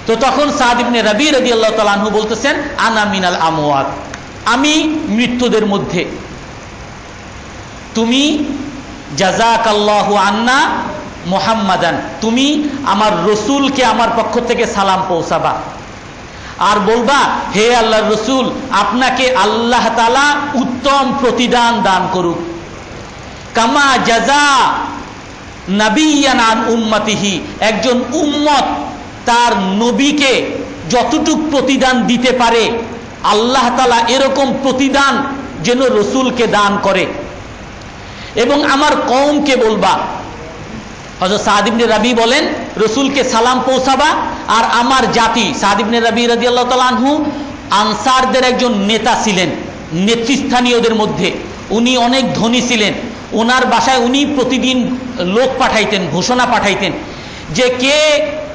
তো তখন সাদ ইবনে রাবি রাদিয়াল্লাহু তাআলা আনহু বলতেছেন আনা মিনাল আমওয়াত, আমি মৃত্যুদের মধ্যে। তুমি জাযাকাল্লাহু আন্না মুহাম্মাদান, তুমি আমার রসুলকে আমার পক্ষ থেকে সালাম পৌঁছাবা আর বলবা হে আল্লাহর রসুল, আপনাকে আল্লাহ তাআলা উত্তম প্রতিদান দান করুক। কামা জাযা নাবিয়ান আন উম্মতিহি, একজন উম্মত তার নবীকে যতটুক প্রতিদান দিতে পারে আল্লাহ তাআলা এরকম প্রতিদান যেন রসুলকে দান করে। এবং আমার কওমকে বলবা, হযরত সাদ ইবনে রাবি বলেন রসুলকে সালাম পৌঁছাবা আর আমার জাতি। সাদ ইবনে রাবি রাদিয়াল্লাহু তাআলা আনহু আনসারদের একজন নেতা ছিলেন, নেতৃস্থানীয়দের মধ্যে উনি অনেক ধনী ছিলেন। ওনার বাসায় উনি প্রতিদিন লোক পাঠাইতেন, ঘোষণা পাঠাইতেন যে কে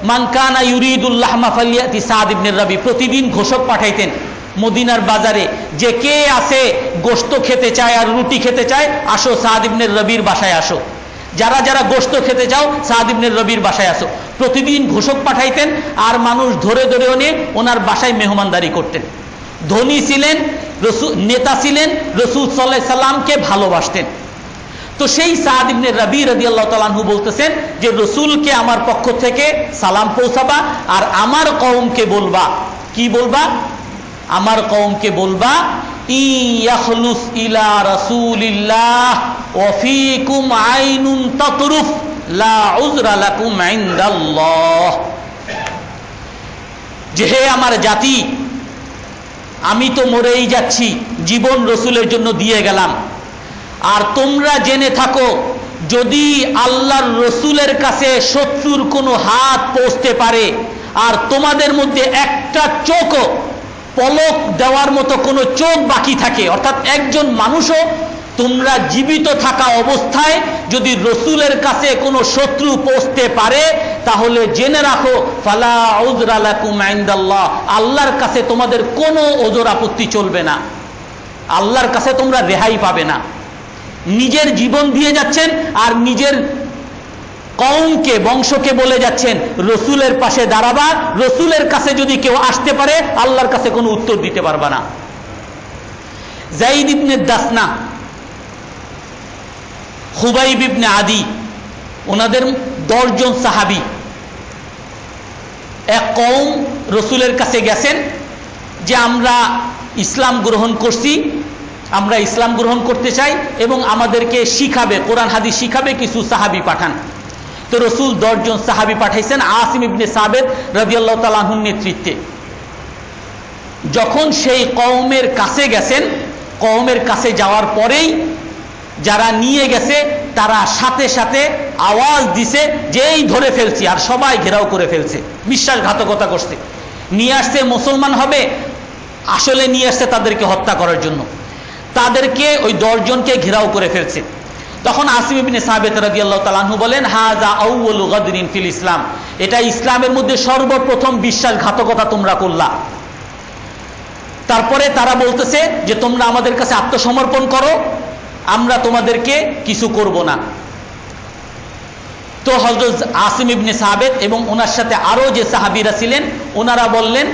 মান কানা ইউরিদুল লাহমা ফালিয়াতি সাদ ইবনে রাবি, প্রতিদিন ঘোষক পাঠাইতেন মদিনার বাজারে যে কে আছে গোশত খেতে চায় আর রুটি খেতে চায়, আসো সাদ ইবনে রবির বাসায় আসো, যারা যারা গোশত খেতে চাও সাদ ইবনে রবির বাসায় আসো। প্রতিদিন ঘোষক পাঠাইতেন আর মানুষ ধরে ধরে এনে ওনার বাসায় মেহমানদারি করতেন। ধনী ছিলেন, নেতা ছিলেন, রাসূল সাল্লাল্লাহু আলাইহি সাল্লামকে ভালোবাসতেন। তো সেই সাদ ইবনে রাবি রাদিয়াল্লাহু তাআলা আনহু বলতেছেন যে রসুলকে আমার পক্ষ থেকে সালাম পৌঁছাবা আর আমার কওমকে বলবা, কি বলবা? আমার কওমকে বলবা ইয়াখলুস ইলা রাসূলিল্লাহ ওয়া ফীকুম আইনুন তাতরুফ লা উযরা লাকুম ইনদাল্লাহ, যে হে আমার জাতি, আমি তো মরেই যাচ্ছি, জীবন রসুলের জন্য দিয়ে গেলাম, আর তোমরা জেনে থাকো যদি আল্লাহর রসুলের কাছে শত্রুর কোনো হাত পৌঁছতে পারে আর তোমাদের মধ্যে একটা চোখও পলক দেওয়ার মতো কোনো চোখ বাকি থাকে, অর্থাৎ একজন মানুষও তোমরা জীবিত থাকা অবস্থায় যদি রসুলের কাছে কোনো শত্রু পৌঁছতে পারে তাহলে জেনে রাখো ফালা উযরা লাকুম ইনদাল্লাহ, আল্লাহর কাছে তোমাদের কোনো ওজর আপত্তি চলবে না, আল্লাহর কাছে তোমরা রেহাই পাবে না। নিজের জীবন দিয়ে যাচ্ছেন আর নিজের কওমকে, বংশকে বলে যাচ্ছেন রসুলের পাশে দাঁড়াবা, রসুলের কাছে যদি কেউ আসতে পারে আল্লাহর কাছে কোনো উত্তর দিতে পারবা না। যায়েদ ইবনে দাসনা, খুবাইব ইবনে আদি, ওনাদের 10 জন সাহাবী এক কওম রসুলের কাছে গেছেন যে আমরা ইসলাম গ্রহণ করছি, আমরা ইসলাম গ্রহণ করতে চাই এবং আমাদেরকে শিখাবে, কোরআন হাদিস শিখাবে কিছু সাহাবী পাঠান। তো রসুল 10 জন সাহাবী পাঠাইছেন আসিম ইবনে সাবিত রাদিয়াল্লাহু তাআলা আনহুর নেতৃত্বে। যখন সেই কওমের কাছে গেছেন, কওমের কাছে যাওয়ার পরেই যারা নিয়ে গেছে তারা সাথে সাথে আওয়াজ দিছে যে এই ধরে ফেলছি, আর সবাই ঘেরাও করে ফেলছে, বিশ্বাসঘাতকতা করছে, নিয়ে আসছে মুসলমান হবে, আসলে নিয়ে আসছে তাদেরকে হত্যা করার জন্য। তাদেরকে ওই 10 জনকে ঘেরাও করে ফেলছে। তখন আসিম ইবনে সাবিত রাদিয়াল্লাহু তাআলা আনহু বলেন হাযা আউয়ালু গাদরিন ফিল ইসলাম, এটা ইসলামের মধ্যে সর্বপ্রথম বিশ্বাসঘাতকতা তোমরা করলা। তারপরে তারা বলতেছে যে তোমরা আমাদের কাছে আত্মসমর্পণ করো, আমরা তোমাদেরকে কিছু করব না। তো হযরত আসিম ইবনে সাবিত এবং ওনার সাথে আরো যে সাহাবীরা ছিলেন ওনারা বললেন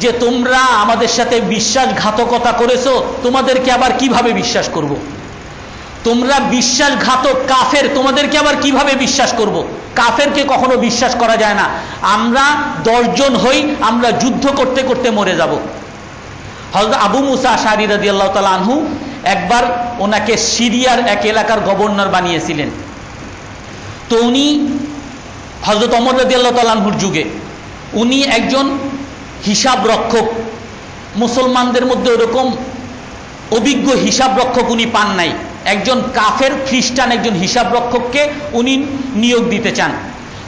যে তোমরা আমাদের সাথে বিশ্বাসঘাতকতা করেছো, তোমাদেরকে আবার কিভাবে বিশ্বাস করব? তোমরা বিশ্বাসঘাতক কাফের, তোমাদেরকে আবার কিভাবে বিশ্বাস করব? কাফেরকে কখনো বিশ্বাস করা যায় না। আমরা 10 জন হই, আমরা যুদ্ধ করতে করতে মরে যাব। হযরত আবু মুসা আশআরী রাদিয়াল্লাহু তাআলা আনহু একবার ওনাকে সিরিয়ার এক এলাকার গভর্নর বানিয়েছিলেন। তো উনি হযরত ওমর রাদিয়াল্লাহু তাআলা আনহুর যুগে উনি একজন হিসাব রক্ষক, মুসলমানদের মধ্যে ওরকম অভিজ্ঞ হিসাব রক্ষক উনি পান নাই। একজন কাফের খ্রিস্টান একজন হিসাব রক্ষককে উনি নিয়োগ দিতে চান।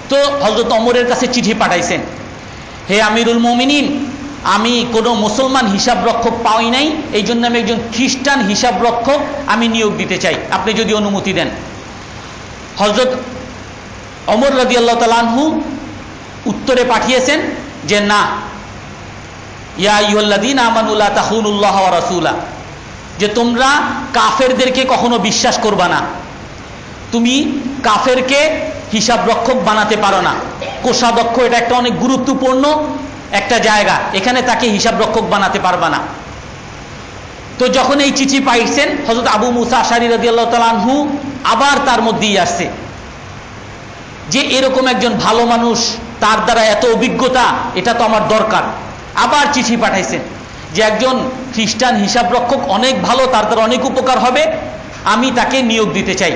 তো হযরত ওমরের কাছে চিঠি পাঠাইছেন, হে আমিরুল মুমিনিন, আমি কোনো মুসলমান হিসাব রক্ষক পাই নাই, এই জন্য আমি একজন খ্রিস্টান হিসাব রক্ষক আমি নিয়োগ দিতে চাই, আপনি যদি অনুমতি দেন। হযরত ওমর রাদিয়াল্লাহু তাআলা আনহু উত্তরে পাঠিয়েছেন যে না, ইয়া আইয়ুহাল্লাযীনা আমানু লা তাখুনুল্লাহ ওয়া রাসূলা, যে তোমরা কাফেরদেরকে কখনো বিশ্বাস করবা না, তুমি কাফেরকে হিসাব রক্ষক বানাতে পারো না। কোষাধ্যক্ষ এটা একটা অনেক গুরুত্বপূর্ণ একটা জায়গা, এখানে তাকে হিসাব রক্ষক বানাতে পারবা না। তো যখন এই চিঠি পাইছেন, হযরত আবু মুসা আশআরী রাদিয়াল্লাহু তাআলা আনহু আবার তার মধ্যেই আসছে যে এরকম একজন ভালো মানুষ, তার দ্বারা এত অভিজ্ঞতা, এটা তো আমার দরকার। আবার চিঠি পাঠাইছেন যে একজন খ্রিস্টান হিসাব রক্ষক অনেক ভালো, তার দ্বারা অনেক উপকার হবে, আমি তাকে নিয়োগ দিতে চাই।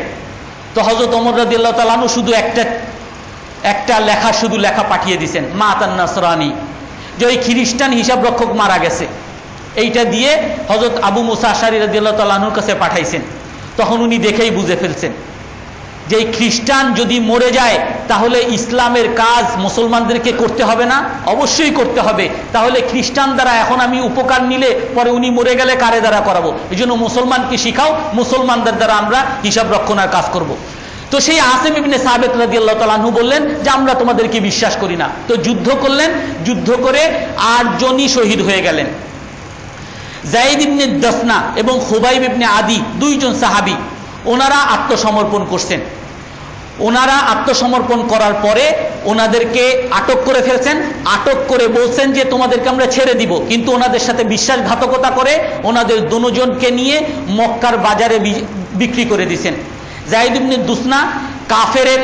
তো হযরত ওমর রাদিয়াল্লাহু তাআলা আনহু শুধু একটা লেখা পাঠিয়ে দিয়েছেন, মাতান নাসরানি, যে ওই খ্রিস্টান হিসাব রক্ষক মারা গেছে। এইটা দিয়ে হযরত আবু মুসা আশআরী রাদিয়াল্লাহু তাআলা আনহুর কাছে পাঠাইছেন। তখন উনি দেখেই বুঝে ফেলছেন যে এই খ্রিস্টান যদি মরে যায় তাহলে ইসলামের কাজ মুসলমানদেরকে করতে হবে না? অবশ্যই করতে হবে। তাহলে খ্রিস্টান দ্বারা এখন আমি উপকার নিলে পরে উনি মরে গেলে কারে দ্বারা করাবো? এই জন্য মুসলমানকে শিখাও, মুসলমানদের দ্বারা আমরা হিসাব রক্ষণের কাজ করব। তো সেই আসিম ইবনে সাবিত রাদিয়াল্লাহু তাআলা আনহু বললেন যে আমরা তোমাদেরকে বিশ্বাস করি না। তো যুদ্ধ করলেন, যুদ্ধ করে 8 জনই শহীদ হয়ে গেলেন। যায়েদ ইবনে দাসনা এবং খুবাইব ইবনে আদি, 2 জন সাহাবী, ওনারা আত্মসমর্পণ করছেন। ওনারা আত্মসমর্পণ করার পরে ওনাদেরকে আটক করে ফেলছেন। আটক করে বলছেন যে তোমাদেরকে আমরা ছেড়ে দিব, কিন্তু ওনাদের সাথে বিশ্বাসঘাতকতা করে ওনাদের দুজনকে নিয়ে মক্কার বাজারে বিক্রি করে দিয়েছেন। যায়েদ ইবনে দুসনা কাফেরের,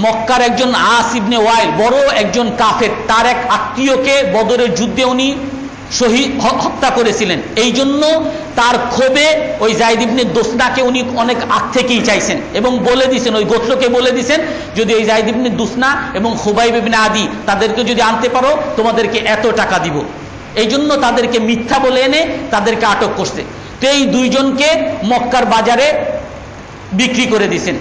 মক্কার একজন আস ইবনে ওয়াইল, বড় একজন কাফের, তার এক আত্মীয়কে বদরের যুদ্ধে উনি হত্যা করেছিলেন। এই জন্য তার ক্ষোভে ওই যায়েদ ইবনে দুসনাকে উনি অনেক আগ থেকেই চাইছেন এবং বলে দিয়েছেন, ওই গোত্রকে বলে দিয়েছেন, যদি এই যায়েদ ইবনে দুসনা এবং খুবাইব ইবনে আদি তাদেরকে যদি আনতে পারো তোমাদেরকে এত টাকা দিব। এই জন্য তাদেরকে মিথ্যা বলে এনে তাদেরকে আটক করছে। তো এই 2 জনকে মক্কার বাজারে বিক্রি করে দিয়েছেন।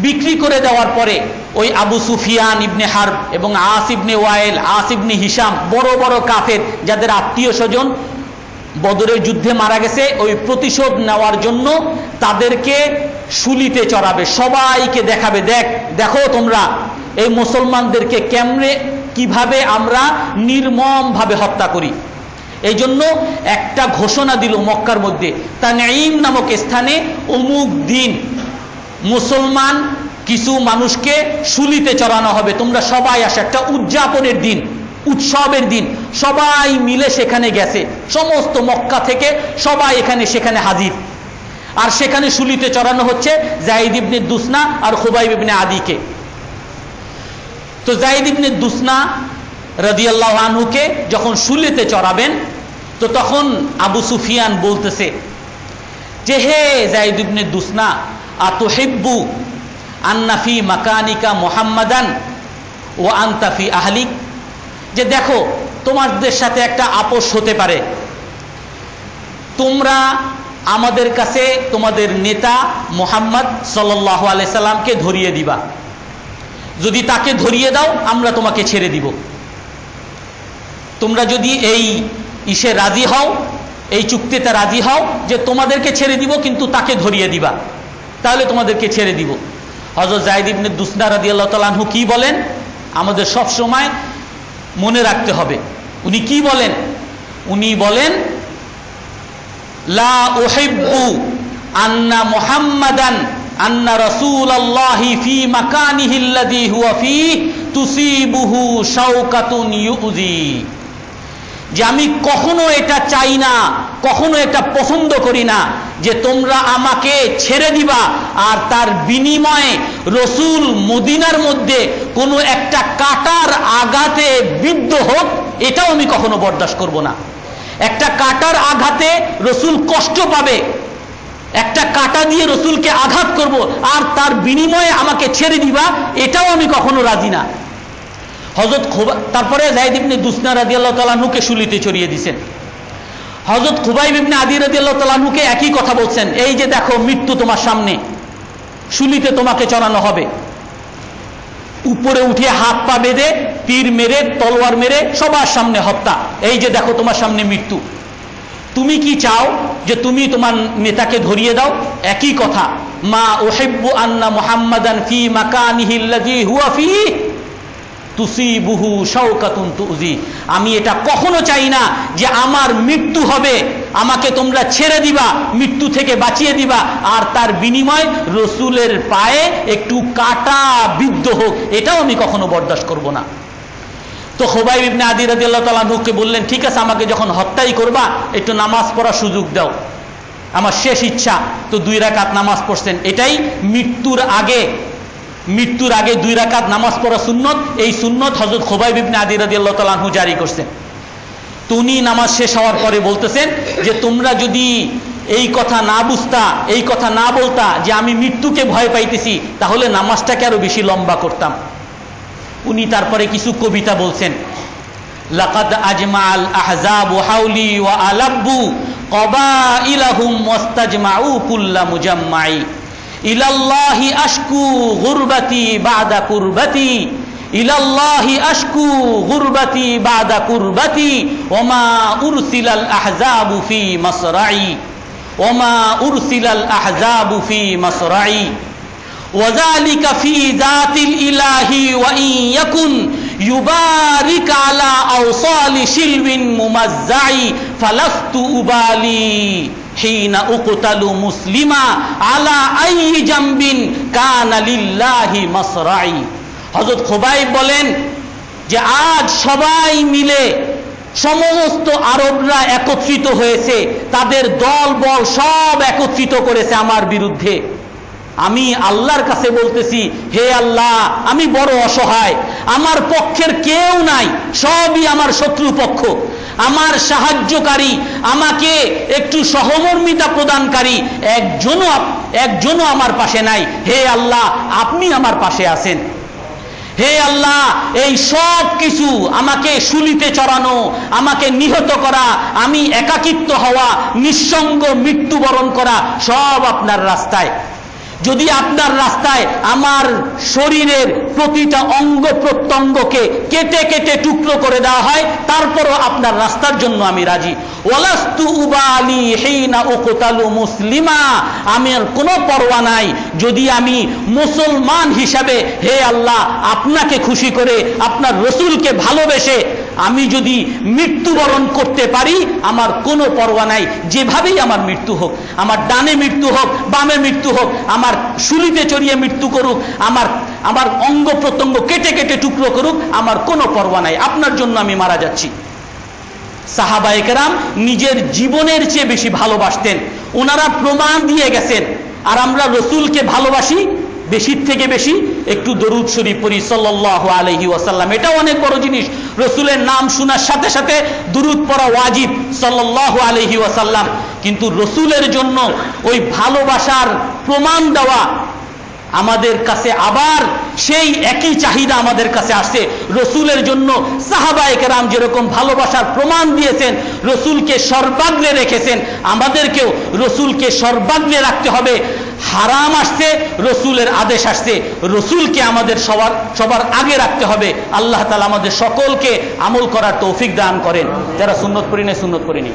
বিক্রি করে দেওয়ার পরে ওই আবু সুফিয়ান ইবনে হারব এবং আস ইবনে ওয়াইল, আস ইবনে হিশাম, বড় বড় কাফের যাদের আত্মীয় স্বজন বদরের যুদ্ধে মারা গেছে, ওই প্রতিশোধ নেওয়ার জন্য তাদেরকে শুলিতে চড়াবে, সবাইকে দেখাবে, দেখো তোমরা এই মুসলমানদেরকে কিভাবে আমরা নির্মমভাবে হত্যা করি। এই জন্য একটা ঘোষণা দিল মক্কার মধ্যে, তানঈম নামক স্থানে অমুক দিন মুসলমান কিছু মানুষকে শুলিতে চড়ানো হবে, তোমরা সবাই আসো। একটা উদযাপনের দিন, উৎসবের দিন, সবাই মিলে সেখানে গেছে, সমস্ত মক্কা থেকে সবাই সেখানে হাজির। আর সেখানে শুলিতে চড়ানো হচ্ছে যায়েদ ইবনে দুসনা আর খুবাইব ইবনে আদিকে। তো যায়েদ ইবনে দুসনা রাদিয়াল্লাহু আনহুকে যখন শুলিতে চড়াবেন, তো তখন আবু সুফিয়ান বলতেছে যে হে যায়েদ ইবনে দুসনা, আতুহিব্বু আন্না ফি মাকানিকা মুহাম্মাদান ওয়া আনতা ফি আহলিক, যে দেখো তোমাদের সাথে একটা আপোষ হতে পারে, তোমরা আমাদের কাছে তোমাদের নেতা মুহাম্মদ সাল্লাল্লাহু আলাইহি সাল্লামকে ধরিয়ে দিবা, যদি তাকে ধরিয়ে দাও আমরা তোমাকে ছেড়ে দিব। তোমরা যদি এই ইসে রাজি হও, এই চুক্তিতে রাজি হও যে তোমাদেরকে ছেড়ে দিব কিন্তু তাকে ধরিয়ে দিবা, তাহলে তোমাদেরকে ছেড়ে দিব। হযরত যায়েদ ইবনে দুসনা রাদিয়াল্লাহু তাআলা আনহু কি বলেন আমাদের সব সময় মনে রাখতে হবে। উনি কি বলেন? উনি বলেন লা উহিব্বু আন্না মুহাম্মাদান আন্না রাসূলুল্লাহি ফি মাকানিহি আল্লাযী হুয়া ফী তুসিবুহু শাওকাতুন ইউযী, যে আমি কখনো এটা চাই না, কখনো এটা পছন্দ করি না যে তোমরা আমাকে ছেড়ে দিবা আর তার বিনিময়ে রসুল মদিনার মধ্যে কোনো একটা কাঁটার আঘাতে বিদ্ধ হোক, এটাও আমি কখনো বরদাস্ত করব না। একটা কাঁটার আঘাতে রসুল কষ্ট পাবে, একটা কাঁটা দিয়ে রসুলকে আঘাত করব আর তার বিনিময়ে আমাকে ছেড়ে দিবা, এটাও আমি কখনো রাজি না। হযরত তারপরে যায়েদ ইবনে দুসনা রাদিয়াল্লাহু তাআলা আনহুকে শুলিতে চড়িয়ে দিয়েছেন। হযরত খুবাইব ইবনে আদি রাদিয়াল্লাহু তাআলা আনহুকে একই কথা বলছেন, এই যে দেখো মৃত্যু তোমার সামনে, শুলিতে তোমাকে চড়ানো হবে। উপরে উঠে হাত পা বেঁধে তীর মেরে তলোয়ার মেরে সবার সামনে হত্যা, এই যে দেখো তোমার সামনে মৃত্যু। তুমি কি চাও যে তুমি তোমার নেতাকে ধরিয়ে দাও? একই কথা, মা উহিব্বু আন্না মুহাম্মাদান ফি মাকানিহি আল্লাযী হুয়া ফীহি তুসিবুহু শাওকাতুন তুজি। আমি এটা কখনো চাই না যে আমার মৃত্যু হবে, আমাকে তোমরা ছেড়ে দিবা, মৃত্যু থেকে বাঁচিয়ে দিবা, আর তার বিনিময় রসুলের পায়ে একটু কাটা বিদ্ধ হোক, এটাও আমি কখনো বরদাস্ত করব না। তো খুবাইব ইবনে আদি রাদিয়াল্লাহু তাআলা আনহুকে বললেন, ঠিক আছে, আমাকে যখন হত্যাই করবা একটু নামাজ পড়ার সুযোগ দাও, আমার শেষ ইচ্ছা। তো 2 রাকাত নামাজ পড়ছেন, এটাই মৃত্যুর আগে 2 রাকাত নামাজ পড়া সুন্নত। এই সুন্নত হযরত খুবাইব ইবনে আদি রাদিয়াল্লাহু তাআলা আনহু জারি করছেন। তো উনি নামাজ শেষ হওয়ার পরে বলতেছেন যে তোমরা যদি এই কথা না বুঝতা, এই কথা না বলতা যে আমি মৃত্যুকে ভয় পাইতেছি, তাহলে নামাজটাকে আরো বেশি লম্বা করতাম। উনি তারপরে কিছু কবিতা বলছেন, লাকাদ আজমাআল আহজাবু হাওলি ওয়া আলাব্বু কবাইলাহুম ওয়াস্তাজমাউ কুল্লা মুজাম্মাই ইলাল্লাহি আশকু গুরবাতি বাদা কুরবাতি ইলাল্লাহি আশকু গুরবাতি বাদা কুরবাতি ওমা উরসিলাল আহজাবু ফি মাসরাই ওমা উরসিলাল আহজাবু ফি মাসরাই ওয়াযালিকা ফি যাতিল ইলাহি ওয়া ইন ইয়াকুন ইউবারিক আলা আওসালি শিলবিন মুমাজ্জাই ফালাস্তু উবালি হিনা উকতালু মুসলিমা আলা আই জামবিন কানা লিল্লাহি মাসরাই। হযরত খুবাইব বলেন যে আজ সবাই মিলে সমস্ত আরবরা একত্রিত হয়েছে, তাদের দল বল সব একত্রিত করেছে আমার বিরুদ্ধে। আমি আল্লাহর কাছে বলতেছি, হে আল্লাহ, আমি বড় অসহায়, আমার পক্ষের কেউ নাই, সবই আমার শত্রুপক্ষ, আমার সাহায্যকারী, আমাকে একটু সহমর্মিতা প্রদানকারী একজনও আমার পাশে নাই। হে আল্লাহ, আপনি আমার পাশে আছেন। হে আল্লাহ, এই সব কিছু, আমাকে শুলিতে চড়ানো, আমাকে নিহত করা, আমি একাকিত্ব হওয়া, নিঃসঙ্গ মৃত্যুবরণ করা, সব আপনার রাস্তায়। যদি আপনার রাস্তায় আমার শরীরের প্রতিটা অঙ্গ প্রত্যঙ্গকে কেটে কেটে টুকরো করে দেওয়া হয়, তারপরও আপনার রাস্তার জন্য আমি রাজি। ওয়ালাস্তু উবালি হিনা উকতালু মুসলিমা, আমার কোনো পরোয়া নাই যদি আমি মুসলমান হিসাবে, হে আল্লাহ, আপনাকে খুশি করে, আপনার রসুলকে ভালোবেসে আমি যদি মৃত্যুবরণ করতে পারি, আমার কোনো পরোয়া নাই, যেভাবেই আমার মৃত্যু হোক, আমার ডানে মৃত্যু হোক, বামে মৃত্যু হোক, আমার শুলিতে চড়িয়ে মৃত্যু করুক, আমার অঙ্গ প্রত্যঙ্গ কেটে কেটে টুকরো করুক, আমার কোনো পরোয়া নাই, আপনার জন্য আমি মারা যাচ্ছি। সাহাবায়ে কেরাম নিজের জীবনের চেয়ে বেশি ভালোবাসতেন, ওনারা প্রমাণ দিয়ে গেছেন। আর আমরা রসুলকে ভালোবাসি বেশির থেকে বেশি, একটু দরুদ শরীফ পড়ি সাল্লাল্লাহু আলাইহি ওয়াসাল্লাম, এটাও অনেক বড় জিনিস। রসুলের নাম শোনার সাথে সাথে দরুদ পড়া ওয়াজিব সাল্লাল্লাহু আলাইহি ওয়াসাল্লাম। কিন্তু রসুলের জন্য ওই ভালোবাসার প্রমাণ দেওয়া আমাদের কাছে আবার সেই একই চাহিদা আমাদের কাছে আসছে। রসুলের জন্য সাহাবায়ে কেরাম যেরকম ভালোবাসার প্রমাণ দিয়েছেন, রসুলকে সর্বাগ্রে রেখেছেন, আমাদেরকেও রসুলকে সর্বাগ্রে রাখতে হবে। হারাম আসছে, রসুলের আদেশ আসছে, রসুলকে আমাদের সবার আগে রাখতে হবে। আল্লাহ তাআলা আমাদের সকলকে আমল করার তৌফিক দান করেন। যারা সুন্নত পড়ি না, সুন্নত পড়িনি।